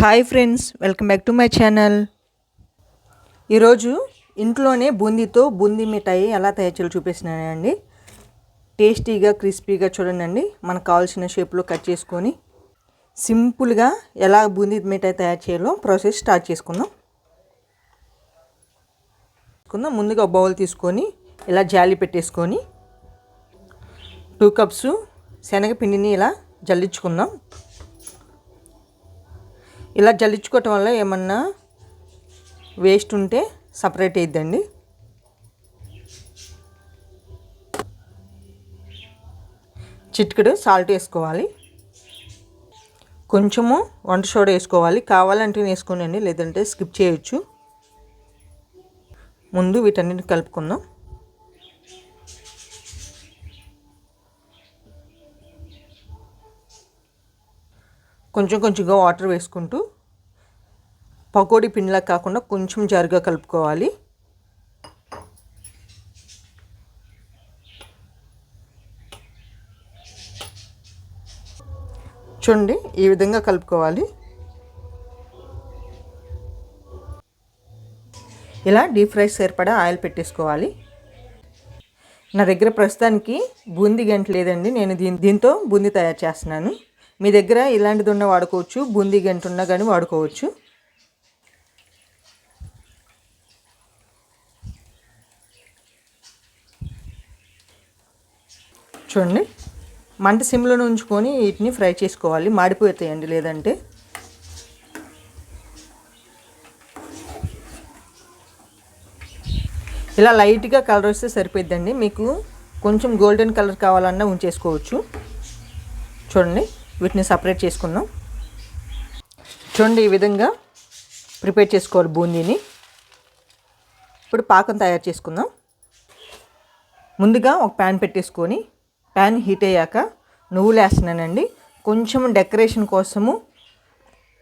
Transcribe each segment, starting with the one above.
Hi friends, welcome back to my channel. ఈరోజు ఇంట్లోనే బూందీ మిఠాయి ఎలా తయారు చేయాలో చూపిస్తున్నానండి. టేస్టీగా క్రిస్పీగా చూడండి. మనకు కావాల్సిన షేప్లో కట్ చేసుకొని సింపుల్గా ఎలా బూందీ మిఠాయి తయారు చేయాలో ప్రాసెస్ స్టార్ట్ చేసుకుందాం. ముందుగా బౌల్ తీసుకొని ఇలా జాలి పెట్టేసుకొని 2 కప్స్ శనగపిండిని ఇలా జల్లించుకుందాం. ఇలా జల్లించుకోవటం వల్ల ఏమన్నా వేస్ట్ ఉంటే సపరేట్ అయిద్దండి. చిటికెడు సాల్ట్ వేసుకోవాలి, కొంచెము వంట సోడా వేసుకోవాలి. కావాలంటే వేసుకోనండి, లేదంటే స్కిప్ చేయొచ్చు. ముందు వీటన్నిటిని కలుపుకుందాం. కొంచెంగా వాటర్ వేసుకుంటూ పకోడీ పిండిలా కాకుండా కొంచెం జారుగా కలుపుకోవాలి. చూడండి, ఈ విధంగా కలుపుకోవాలి. ఇలా డీప్ ఫ్రై సరిపడా ఆయిల్ పెట్టేసుకోవాలి. నా దగ్గర ప్రస్తుతానికి బూందీ గంట లేదండి. నేను దీంతో బూందీ తయారు చేస్తున్నాను. మీ దగ్గర ఇలాంటిది ఉన్న వాడుకోవచ్చు, బూందీ గంట ఉన్నా కానీ వాడుకోవచ్చు. చూడండి, మంట సిమ్లో ఉంచుకొని వీటిని ఫ్రై చేసుకోవాలి. మాడిపోతాయండి లేదంటే. ఇలా లైట్గా కలర్ వస్తే సరిపోద్దండి. మీకు కొంచెం గోల్డెన్ కలర్ కావాలన్నా ఉంచేసుకోవచ్చు. చూడండి, వీటిని సపరేట్ చేసుకుందాం. చూడండి, ఈ విధంగా ప్రిపేర్ చేసుకోవాలి బూందీని. ఇప్పుడు పాకం తయారు చేసుకుందాం. ముందుగా ఒక ప్యాన్ పెట్టేసుకొని ప్యాన్ హీట్ అయ్యాక నువ్వులు వేస్తున్నానండి, కొంచెం డెకరేషన్ కోసము.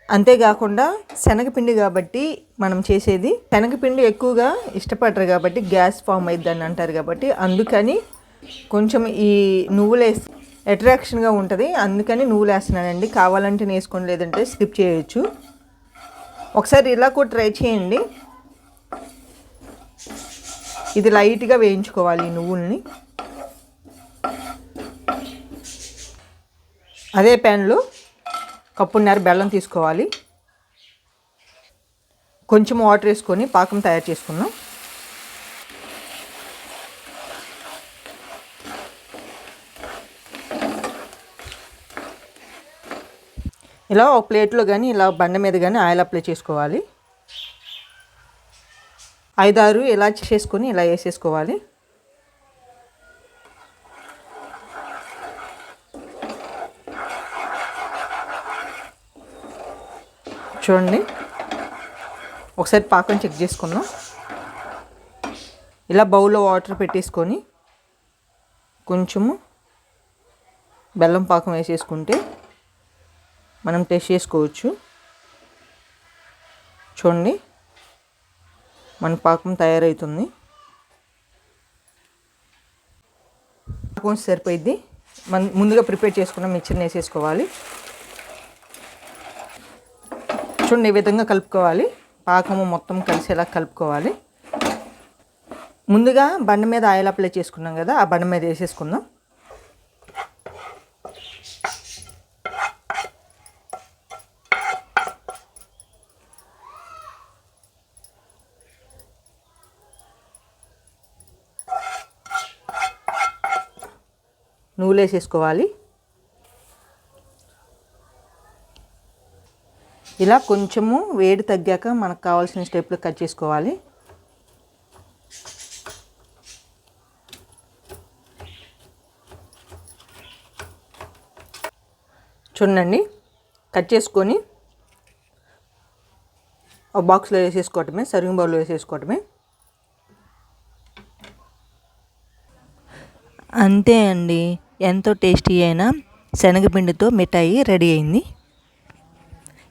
అంతేకాకుండా శనగపిండి కాబట్టి మనం చేసేది, శనగపిండి ఎక్కువగా ఇష్టపడరు కాబట్టి గ్యాస్ ఫామ్ అయిద్దని అంటారు కాబట్టి అందుకని కొంచెం ఈ నువ్వులు వేసి అట్రాక్షన్గా ఉంటుంది. అందుకని నువ్వులు వేస్తున్నానండి. కావాలంటే వేసుకోండి, లేదంటే స్కిప్ చేయొచ్చు. ఒకసారి ఇలా కూడా ట్రై చేయండి. ఇది లైట్గా వేయించుకోవాలి ఈ నువ్వుల్ని. అదే ప్యాన్లో కప్పున్నర బెల్లం తీసుకోవాలి. కొంచెం వాటర్ వేసుకొని పాకం తయారు చేసుకుందాం. ఇలా ఒక ప్లేట్లో కానీ ఇలా బండ మీద కానీ ఆయిల్ అప్లై చేసుకోవాలి. 5-6 ఇలా చేసుకొని ఇలా వేసేసుకోవాలి. చూడండి, ఒకసారి పాకం చెక్ చేసుకుందాం. ఇలా బౌల్లో వాటర్ పెట్టేసుకొని కొంచెము బెల్లం పాకం వేసేసుకుంటే మనం టేస్ట్ చేసుకోవచ్చు. చూడండి, మన పాకం తయారవుతుంది. పాకం సరిపోయిద్ది. ముందుగా ప్రిపేర్ చేసుకున్న మిక్చర్ని వేసేసుకోవాలి. చూడండి, ఈ విధంగా కలుపుకోవాలి. పాకము మొత్తం కలిసేలా కలుపుకోవాలి. ముందుగా బండ మీద ఆయిల్ అప్లై చేసుకున్నాం కదా, ఆ బండ మీద వేసేసుకుందాం. నువ్వులు వేసేసుకోవాలి. ఇలా కొంచెము వేడి తగ్గాక మనకు కావాల్సిన స్టెప్లు కట్ చేసుకోవాలి. చూడండి, కట్ చేసుకొని ఒక బాక్స్లో వేసేసుకోవటమే, సర్వింగ్ బౌల్లో వేసేసుకోవటమే. అంతే అండి, ఎంతో టేస్టీ అయిన శనగపిండితో మిఠాయి రెడీ అయింది.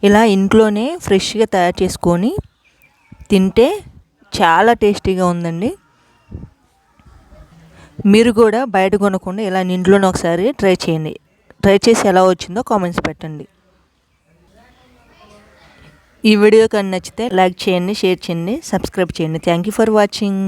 ఇలా ఇంట్లోనే ఫ్రెష్గా తయారు చేసుకొని తింటే చాలా టేస్టీగా ఉందండి. మీరు కూడా బయట కొనకుండా ఇలా ఇంట్లోనే ఒకసారి ట్రై చేయండి. ట్రై చేసి ఎలా వచ్చిందో కామెంట్స్ పెట్టండి. ఈ వీడియో కానీ నచ్చితే లైక్ చేయండి, షేర్ చేయండి, సబ్స్క్రైబ్ చేయండి. Thank you for watching.